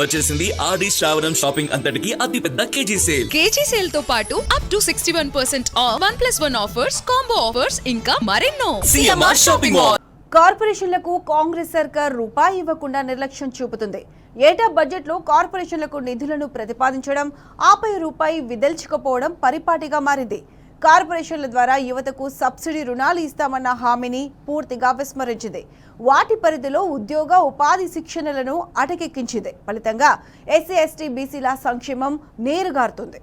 వచ్చేసింది ఆడి శ్రావణం షాపింగ్ అంతటికి అతిపెద్ద కేజీ సేల్ తో పాటు up to 61% off 1+1 offers, combo offers ఇంకా మరెన్నో. CMR shopping mall. కార్పొరేషన్లకు కాంగ్రెస్ సర్కార్ రూపాయి ఇవ్వకుండా నిర్లక్ష్యం చూపుతుంది. ఏటా బడ్జెట్లో కార్పొరేషన్లకు నిధులను ప్రతిపాదించడం, ఆపై రూపాయి విదల్చుకపోవడం పరిపాటిగా మారింది. కార్పొరేషన్ల ద్వారా యువతకు సబ్సిడీ రుణాలు ఇస్తామన్న హామీని పూర్తిగా విస్మరించింది. వాటి పరిధిలో ఉద్యోగ ఉపాధి శిక్షణలను అటకెక్కించింది. ఫలితంగా ఎస్సీ ఎస్టీ బీసీల సంక్షేమం నీరుగారుతుంది.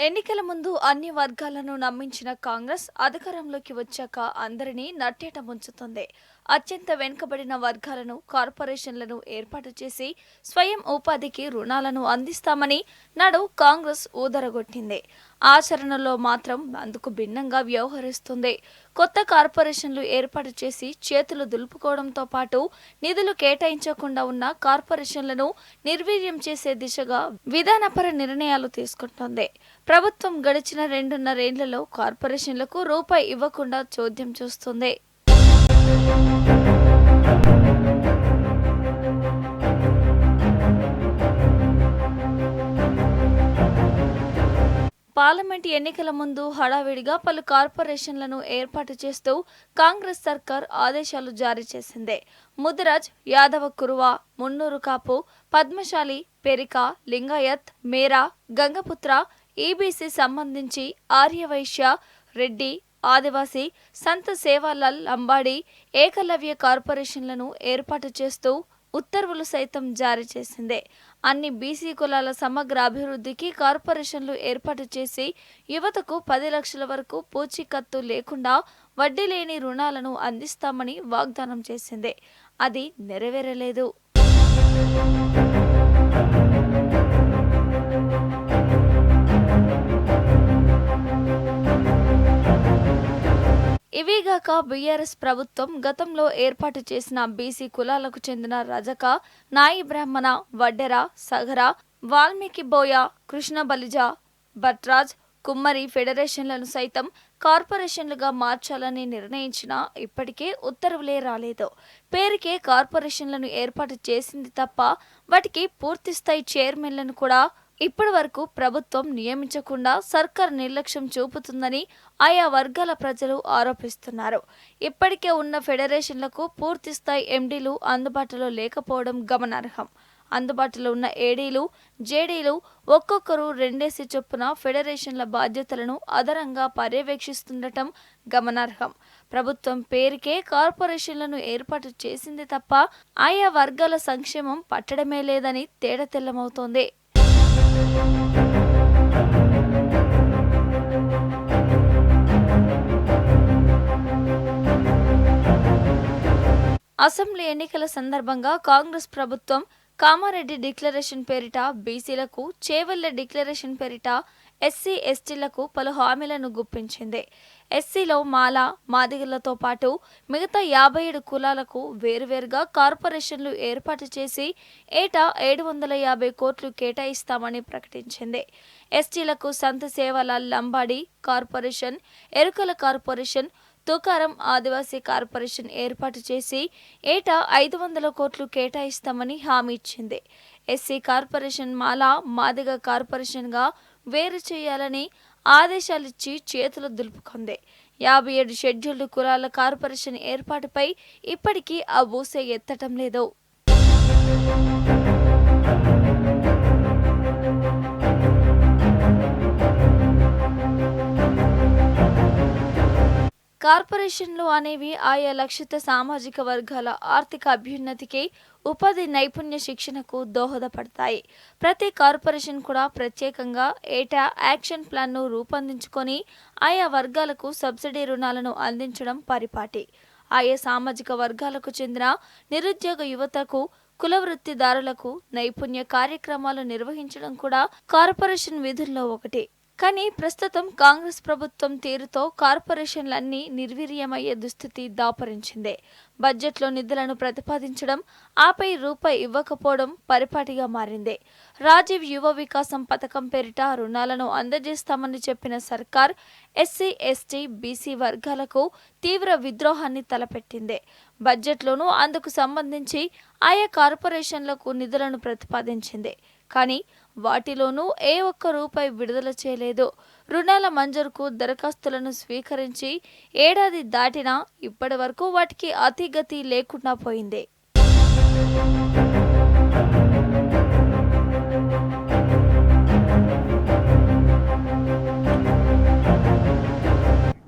ఎన్నికల ముందు అన్ని వర్గాలను నమ్మించిన కాంగ్రెస్ అధికారంలోకి వచ్చాక అందరినీ నట్టేట ముంచుతుంది. అత్యంత వెనుకబడిన వర్గాలను, కార్పొరేషన్లను ఏర్పాటు చేసి స్వయం ఉపాధికి రుణాలను అందిస్తామని నాడు కాంగ్రెస్ ఊదరగొట్టింది. ఆచరణలో మాత్రం అందుకు భిన్నంగా వ్యవహరిస్తుంది. కొత్త కార్పొరేషన్లు ఏర్పాటు చేసి చేతులు దులుపుకోవడంతో పాటు నిధులు కేటాయించకుండా ఉన్న కార్పొరేషన్లను నిర్వీర్యం చేసే దిశగా విధానపర నిర్ణయాలు తీసుకుంటోంది. ప్రభుత్వం గడిచిన 2.5 ఏళ్లలో కార్పొరేషన్లకు రూపాయి ఇవ్వకుండా చోద్యం చూస్తుంది. పార్లమెంట్ ఎన్నికల ముందు హడావిడిగా పలు కార్పొరేషన్లను ఏర్పాటు చేస్తూ కాంగ్రెస్ సర్కార్ ఆదేశాలు జారీ చేసింది. ముదిరాజ్, యాదవ కురువ, మున్నూరు కాపు, పద్మశాలి, పెరిక, లింగాయత్, మేరా, గంగపుత్ర, ఈబీసీ సంబంధించి ఆర్యవైశ్య, రెడ్డి, ఆదివాసీ, సంత సేవాలాల్, లంబాడి, ఏకలవ్య కార్పొరేషన్లను ఏర్పాటు చేస్తూ ఉత్తర్వులు సైతం జారీ చేసింది. అన్ని బీసీ కులాల సమగ్ర అభివృద్ధికి కార్పొరేషన్లు ఏర్పాటు చేసి యువతకు 10 లక్షల వరకు పూచీకత్తు లేకుండా వడ్డీ లేని రుణాలను అందిస్తామని వాగ్దానం చేసింది. అది నెరవేరలేదు. ఇవిగాక బీఆర్ఎస్ ప్రభుత్వం గతంలో ఏర్పాటు చేసిన బీసీ కులాలకు చెందిన రజక, నాయి బ్రాహ్మణ, వడ్డెర, సగర, వాల్మీకి బోయ, కృష్ణ బలిజ, భట్రాజ్, కుమ్మరి ఫెడరేషన్లను సైతం కార్పొరేషన్లుగా మార్చాలని నిర్ణయించినా ఇప్పటికే ఉత్తర్వులే రాలేదు. పేరుకే కార్పొరేషన్లను ఏర్పాటు చేసింది తప్ప వాటికి పూర్తిస్థాయి చైర్మన్లను కూడా ఇప్పటి వరకు ప్రభుత్వం నియమించకుండా సర్కార్ నిర్లక్ష్యం చూపుతుందని ఆయా వర్గాల ప్రజలు ఆరోపిస్తున్నారు. ఇప్పటికే ఉన్న ఫెడరేషన్లకు పూర్తిస్థాయి ఎండీలు అందుబాటులో లేకపోవడం గమనార్హం. అందుబాటులో ఉన్న ఏడీలు, జేడీలు ఒక్కొక్కరు 2 చొప్పున ఫెడరేషన్ల బాధ్యతలను అదనంగా పర్యవేక్షిస్తుండటం గమనార్హం. ప్రభుత్వం పేరుకే కార్పొరేషన్లను ఏర్పాటు చేసింది తప్ప ఆయా వర్గాల సంక్షేమం పట్టడమే లేదని తేటతెల్లమవుతోంది. అసెంబ్లీ ఎన్నికల సందర్భంగా కాంగ్రెస్ ప్రభుత్వం కామారెడ్డి డిక్లరేషన్ పేరిట బీసీలకు, చేవెళ్ల డిక్లరేషన్ పేరిట ఎస్సీ ఎస్టీలకు పలు హామీలను గుప్పించింది. ఎస్సీలో మాల, మాదిగలతో పాటు మిగతా 57 కులాలకు వేరువేరుగా కార్పొరేషన్లు ఏర్పాటు చేసి ఏటా 750 కోట్లు కేటాయిస్తామని ప్రకటించింది. ఎస్టీలకు సంత సేవాలాల్ లంబాడి కార్పొరేషన్, ఎరుకల కార్పొరేషన్, తుకారం ఆదివాసీ కార్పొరేషన్ ఏర్పాటు చేసి ఏటా 500 కోట్లు కేటాయిస్తామని హామీ ఇచ్చింది. ఎస్సీ కార్పొరేషన్ మాల, మాదిగ కార్పొరేషన్గా వేరు చేయాలని ఆదేశాలిచ్చి చేతులు దులుపుకుంది. 57 షెడ్యూల్డ్ కులాల కార్పొరేషన్ ఏర్పాటుపై ఇప్పటికీ ఆ ఊసే ఎత్తటం లేదు. కార్పొరేషన్లు అనేవి ఆయా లక్షిత సామాజిక వర్గాల ఆర్థిక అభ్యున్నతికి, ఉపాధి నైపుణ్య శిక్షణకు దోహదపడతాయి. ప్రతి కార్పొరేషన్ కూడా ప్రత్యేకంగా ఏటా యాక్షన్ ప్లాన్ను రూపొందించుకొని ఆయా వర్గాలకు సబ్సిడీ రుణాలను అందించడం పరిపాటి. ఆయా సామాజిక వర్గాలకు చెందిన నిరుద్యోగ యువతకు, కుల వృత్తిదారులకు నైపుణ్య కార్యక్రమాలు నిర్వహించడం కూడా కార్పొరేషన్ విధుల్లో ఒకటి. కానీ ప్రస్తుతం కాంగ్రెస్ ప్రభుత్వం తీరుతో కార్పొరేషన్లన్నీ నిర్వీర్యమయ్యే దుస్థితి దాపరించింది. బడ్జెట్లో నిధులను ప్రతిపాదించడం, ఆపై రూపాయి ఇవ్వకపోవడం పరిపాటిగా మారింది. రాజీవ్ యువ వికాసం పథకం పేరిట రుణాలను అందజేస్తామని చెప్పిన సర్కార్ ఎస్సీ, ఎస్టీ, బీసీ వర్గాలకు తీవ్ర విద్రోహాన్ని తలపెట్టింది. బడ్జెట్లోనూ అందుకు సంబంధించి ఆయా కార్పొరేషన్లకు నిధులను ప్రతిపాదించింది. కానీ వాటిలోనూ ఏ ఒక్క రూపాయి విడుదల చేయలేదు. రుణాల మంజూరుకు దరఖాస్తులను స్వీకరించి ఏడాది దాటినా ఇప్పటి వరకు వాటికి అతిగతి లేకుండా పోయింది.